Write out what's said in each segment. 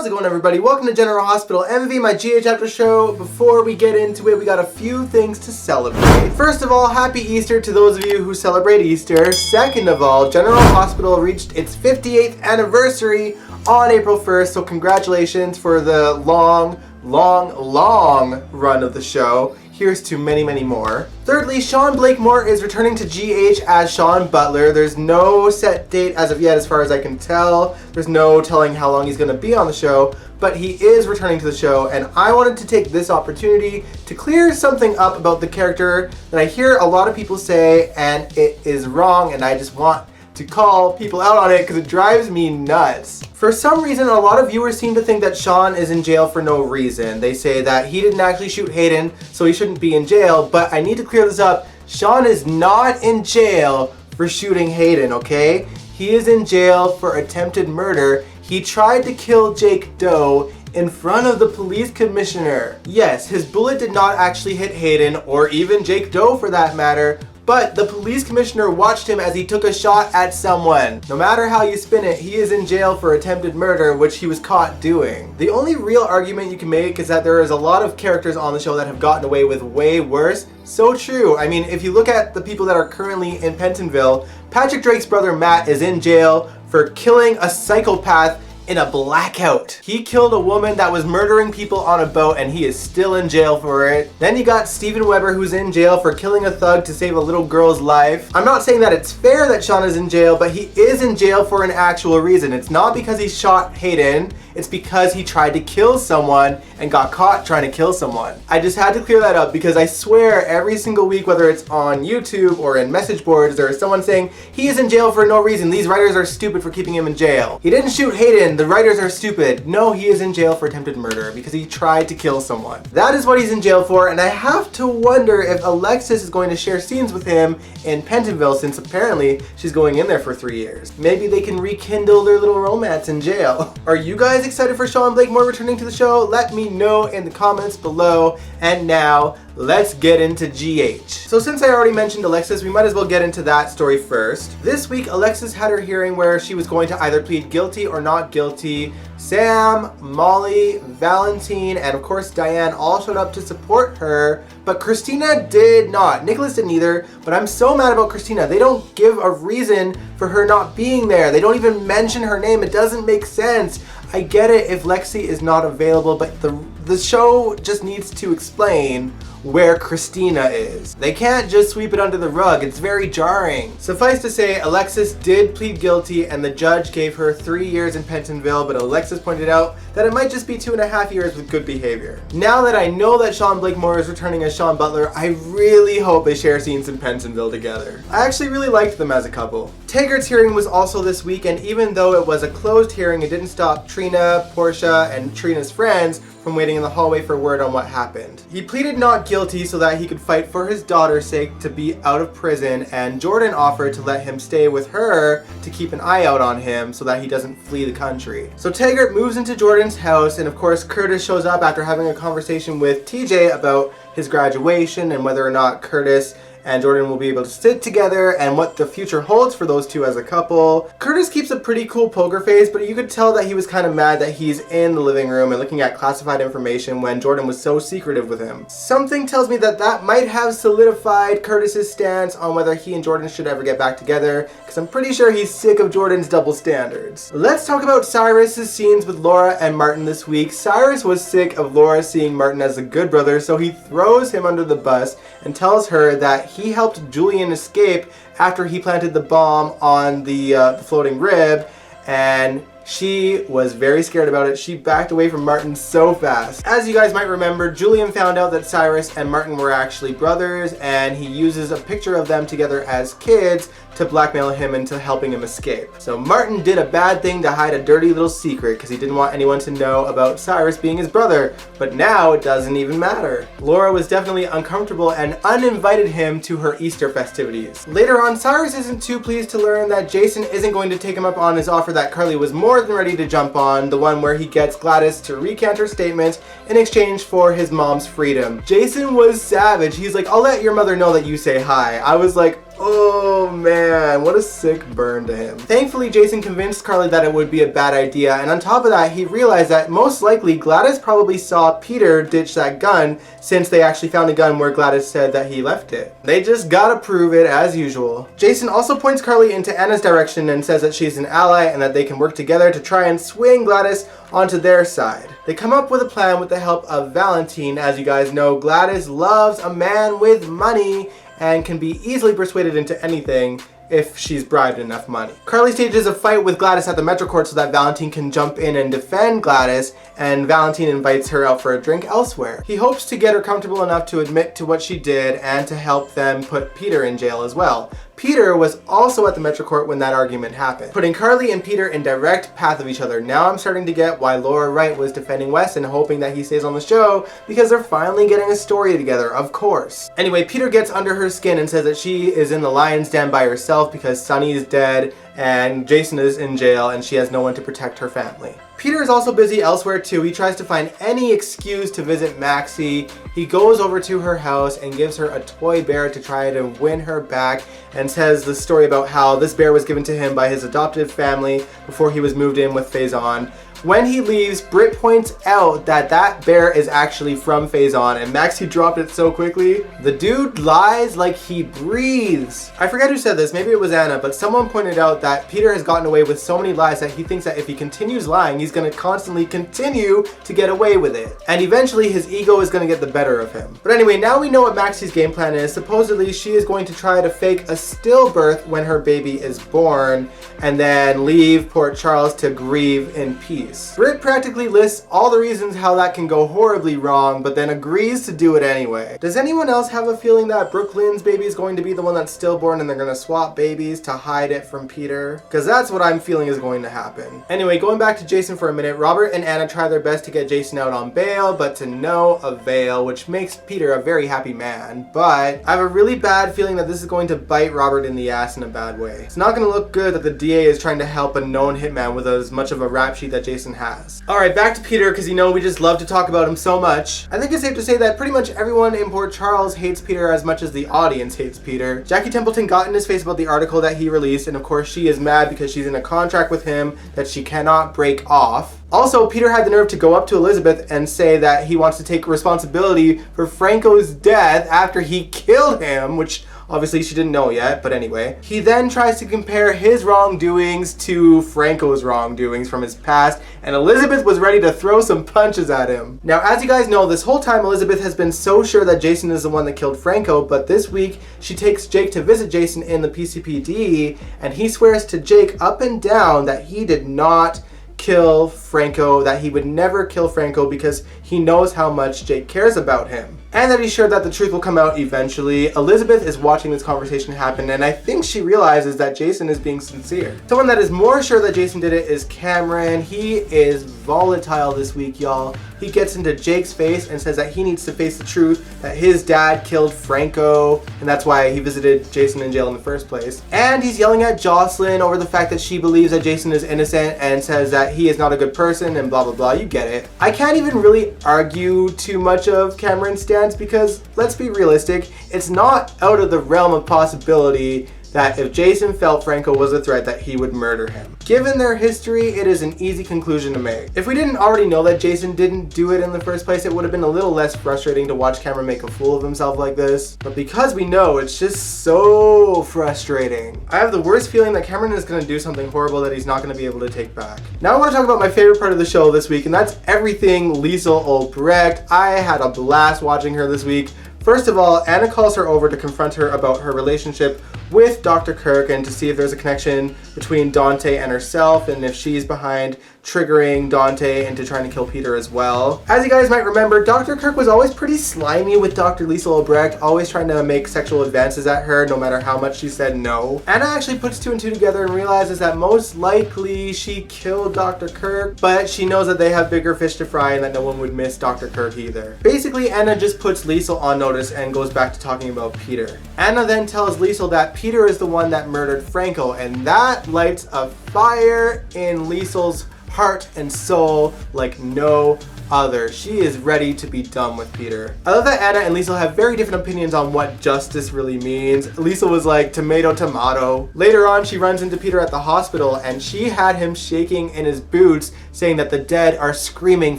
How's it going, everybody? Welcome to General Hospital MV, my GH After Show. Before we get into it, we got a few things to celebrate. First of all, happy Easter to those of you who celebrate Easter. Second of all, General Hospital reached its 58th anniversary on April 1st, so congratulations for the long run of the show. Here's to many, many more. Thirdly, Sean Blakemore is returning to GH as Sean Butler. There's no set date as of yet as far as I can tell. There's no telling how long he's going to be on the show, but he is returning to the show, and I wanted to take this opportunity to clear something up about the character that I hear a lot of people say, and it is wrong, and I just want to call people out on it because it drives me nuts. For some reason, a lot of viewers seem to think that Sean is in jail for no reason. They say that he didn't actually shoot Hayden, so he shouldn't be in jail, but I need to clear this up. Sean is not in jail for shooting Hayden, okay? He is in jail for attempted murder. He tried to kill Jake Doe in front of the police commissioner. Yes, his bullet did not actually hit Hayden, or even Jake Doe for that matter, but the police commissioner watched him as he took a shot at someone. No matter how you spin it, he is in jail for attempted murder, which he was caught doing. The only real argument you can make is that there is a lot of characters on the show that have gotten away with way worse. So true. I mean, if you look at the people that are currently in Pentonville, Patrick Drake's brother Matt is in jail for killing a psychopath in a blackout. He killed a woman that was murdering people on a boat, and he is still in jail for it. Then you got Steven Weber, who's in jail for killing a thug to save a little girl's life. I'm not saying that it's fair that Sean is in jail, but he is in jail for an actual reason. It's not because he shot Hayden, it's because he tried to kill someone and got caught trying to kill someone. I just had to clear that up because I swear every single week, whether it's on YouTube or in message boards, there is someone saying he is in jail for no reason. These writers are stupid for keeping him in jail. He didn't shoot Hayden. The writers are stupid. No, he is in jail for attempted murder because he tried to kill someone. That is what he's in jail for, and I have to wonder if Alexis is going to share scenes with him in Pentonville, since apparently she's going in there for 3 years. Maybe they can rekindle their little romance in jail. Are you guys excited for Sean Blakemore returning to the show? Let me know in the comments below. And now, let's get into GH. So since I already mentioned Alexis, we might as well get into that story first. This week, Alexis had her hearing where she was going to either plead guilty or not guilty. Sam, Molly, Valentine, and of course Diane all showed up to support her, but Christina did not. Nicholas didn't either, but I'm so mad about Christina. They don't give a reason for her not being there. They don't even mention her name. It doesn't make sense. I get it if Lexi is not available, but the show just needs to explain where Christina is. They can't just sweep it under the rug. It's very jarring. Suffice to say, Alexis did plead guilty and the judge gave her 3 years in Pentonville, but Alexis pointed out that it might just be 2.5 years with good behavior. Now that I know that Sean Blakemore is returning as Sean Butler, I really hope they share scenes in Pentonville together. I actually really liked them as a couple. Taggart's hearing was also this week, and even though it was a closed hearing, it didn't stop Trina, Portia, and Trina's friends from waiting in the hallway for word on what happened. He pleaded not guilty so that he could fight for his daughter's sake to be out of prison, and Jordan offered to let him stay with her to keep an eye out on him so that he doesn't flee the country. So Taggart moves into Jordan's house, and of course Curtis shows up after having a conversation with TJ about his graduation and whether or not Curtis and Jordan will be able to sit together and what the future holds for those two as a couple. Curtis keeps a pretty cool poker face, but you could tell that he was kind of mad that he's in the living room and looking at classified information when Jordan was so secretive with him. Something tells me that that might have solidified Curtis's stance on whether he and Jordan should ever get back together, because I'm pretty sure he's sick of Jordan's double standards. Let's talk about Cyrus's scenes with Laura and Martin this week. Cyrus was sick of Laura seeing Martin as a good brother, so he throws him under the bus and tells her that he helped Julian escape after he planted the bomb on the floating rib, and she was very scared about it. She backed away from Martin so fast. As you guys might remember, Julian found out that Cyrus and Martin were actually brothers, and he uses a picture of them together as kids to blackmail him into helping him escape. So Martin did a bad thing to hide a dirty little secret because he didn't want anyone to know about Cyrus being his brother, but now it doesn't even matter. Laura was definitely uncomfortable and uninvited him to her Easter festivities. Later on, Cyrus isn't too pleased to learn that Jason isn't going to take him up on his offer that Carly was more than ready to jump on, the one where he gets Gladys to recant her statement in exchange for his mom's freedom. Jason was savage. He's like, I'll let your mother know that you say hi. I was like, Oh man, what a sick burn to him. Thankfully, Jason convinced Carly that it would be a bad idea, and on top of that, he realized that most likely Gladys probably saw Peter ditch that gun since they actually found a gun where Gladys said that he left it. They just gotta prove it as usual. Jason also points Carly into Anna's direction and says that she's an ally and that they can work together to try and swing Gladys onto their side. They come up with a plan with the help of Valentine. As you guys know, Gladys loves a man with money and can be easily persuaded into anything if she's bribed enough money. Carly stages a fight with Gladys at the Metro Court so that Valentine can jump in and defend Gladys, and Valentine invites her out for a drink elsewhere. He hopes to get her comfortable enough to admit to what she did and to help them put Peter in jail as well. Peter was also at the Metro Court when that argument happened, putting Carly and Peter in direct path of each other. Now I'm starting to get why Laura Wright was defending Wes and hoping that he stays on the show, because they're finally getting a story together, of course. Anyway, Peter gets under her skin and says that she is in the lion's den by herself because Sonny is dead and Jason is in jail and she has no one to protect her family. Peter is also busy elsewhere too. He tries to find any excuse to visit Maxie. He goes over to her house and gives her a toy bear to try to win her back, and says the story about how this bear was given to him by his adoptive family before he was moved in with Faison. When he leaves, Britt points out that that bear is actually from Faison, and Maxie dropped it so quickly. The dude lies like he breathes. I forget who said this, maybe it was Anna, but someone pointed out that Peter has gotten away with so many lies that he thinks that if he continues lying, he's going to constantly continue to get away with it. And eventually his ego is going to get the better of him. But anyway, now we know what Maxie's game plan is. Supposedly she is going to try to fake a stillbirth when her baby is born, and then leave Port Charles to grieve in peace. Britt practically lists all the reasons how that can go horribly wrong, but then agrees to do it anyway. Does anyone else have a feeling that Brooklyn's baby is going to be the one that's stillborn and they're going to swap babies to hide it from Peter? Because that's what I'm feeling is going to happen. Anyway, going back to Jason for a minute, Robert and Anna try their best to get Jason out on bail, but to no avail, which makes Peter a very happy man. But I have a really bad feeling that this is going to bite Robert in the ass in a bad way. It's not going to look good that the DA is trying to help a known hitman with as much of a rap sheet that Jason has. Alright, back to Peter, because you know we just love to talk about him so much. I think it's safe to say that pretty much everyone in Port Charles hates Peter as much as the audience hates Peter. Jackie Templeton got in his face about the article that he released, and of course she is mad because she's in a contract with him that she cannot break off. Also, Peter had the nerve to go up to Elizabeth and say that he wants to take responsibility for Franco's death after he killed him, which obviously she didn't know yet, but anyway. He then tries to compare his wrongdoings to Franco's wrongdoings from his past, and Elizabeth was ready to throw some punches at him. Now, as you guys know, this whole time Elizabeth has been so sure that Jason is the one that killed Franco, but this week she takes Jake to visit Jason in the PCPD, and he swears to Jake up and down that he did not kill Franco, that he would never kill Franco because he knows how much Jake cares about him, and that he's sure that the truth will come out eventually. Elizabeth is watching this conversation happen, and I think she realizes that Jason is being sincere. Someone that is more sure that Jason did it is Cameron. He is volatile this week, y'all. He gets into Jake's face and says that he needs to face the truth that his dad killed Franco, and that's why he visited Jason in jail in the first place. And he's yelling at Jocelyn over the fact that she believes that Jason is innocent and says that he is not a good person and blah blah blah. You get it. I can't even really argue too much of Cameron's stance because, let's be realistic, it's not out of the realm of possibility that if Jason felt Franco was a threat that he would murder him. Given their history, it is an easy conclusion to make. If we didn't already know that Jason didn't do it in the first place, it would have been a little less frustrating to watch Cameron make a fool of himself like this. But because we know, it's just so frustrating. I have the worst feeling that Cameron is going to do something horrible that he's not going to be able to take back. Now I want to talk about my favorite part of the show this week, and that's everything Liesl Obrecht. I had a blast watching her this week. First of all, Anna calls her over to confront her about her relationship with Dr. Kirk and to see if there's a connection between Dante and herself and if she's behind triggering Dante into trying to kill Peter as well. As you guys might remember, Dr. Kirk was always pretty slimy with Dr. Liesl Obrecht, always trying to make sexual advances at her no matter how much she said no. Anna actually puts two and two together and realizes that most likely she killed Dr. Kirk, but she knows that they have bigger fish to fry and that no one would miss Dr. Kirk either. Basically, Anna just puts Liesl on notice and goes back to talking about Peter. Anna then tells Liesl that Peter is the one that murdered Franco, and that lights a fire in Liesl's heart and soul like no other. She is ready to be done with Peter. I love that Anna and Liesl have very different opinions on what justice really means. Liesl was like, tomato, tomato. Later on, she runs into Peter at the hospital and she had him shaking in his boots, saying that the dead are screaming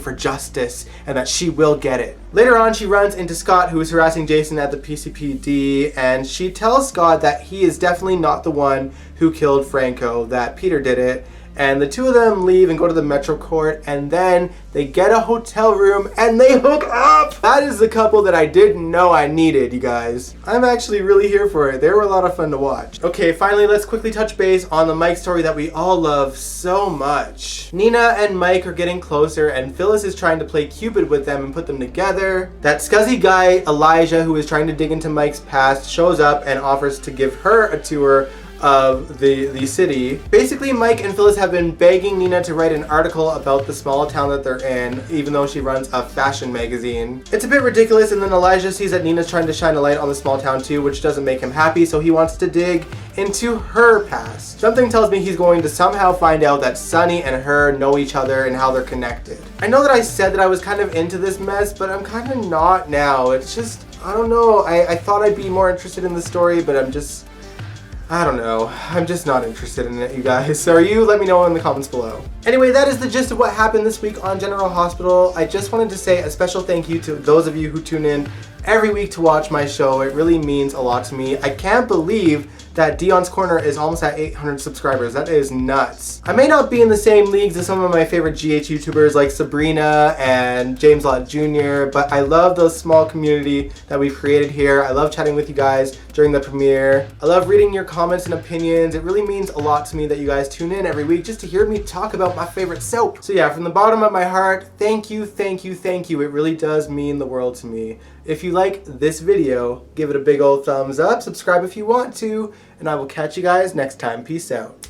for justice and that she will get it. Later on, she runs into Scott, who is harassing Jason at the PCPD, and she tells Scott that he is definitely not the one who killed Franco, that Peter did it. And the two of them leave and go to the Metro Court, and then they get a hotel room and they hook up! That is the couple that I didn't know I needed, you guys. I'm actually really here for it. They were a lot of fun to watch. Okay, finally, let's quickly touch base on the Mike story that we all love so much. Nina and Mike are getting closer, and Phyllis is trying to play Cupid with them and put them together. That scuzzy guy, Elijah, who is trying to dig into Mike's past, shows up and offers to give her a tour of the city. Basically, Mike and Phyllis have been begging Nina to write an article about the small town that they're in, even though she runs a fashion magazine. It's a bit ridiculous, and then Elijah sees that Nina's trying to shine a light on the small town too, which doesn't make him happy, so he wants to dig into her past. Something tells me he's going to somehow find out that Sunny and her know each other and how they're connected. I know that I said that I was kind of into this mess, but I'm kind of not now. It's just, I don't know. I thought I'd be more interested in the story, but I don't know. I'm just not interested in it, you guys. So are you? Let me know in the comments below. Anyway, that is the gist of what happened this week on General Hospital. I just wanted to say a special thank you to those of you who tune in every week to watch my show. It really means a lot to me. I can't believe that Dion's Corner is almost at 800 subscribers. That is nuts. I may not be in the same leagues as some of my favorite GH YouTubers like Sabrina and James Lott Jr., but I love the small community that we've created here. I love chatting with you guys during the premiere. I love reading your comments and opinions. It really means a lot to me that you guys tune in every week just to hear me talk about my favorite soap. So yeah, from the bottom of my heart, thank you, thank you, thank you. It really does mean the world to me. If you like this video, give it a big old thumbs up, subscribe if you want to, and I will catch you guys next time. Peace out.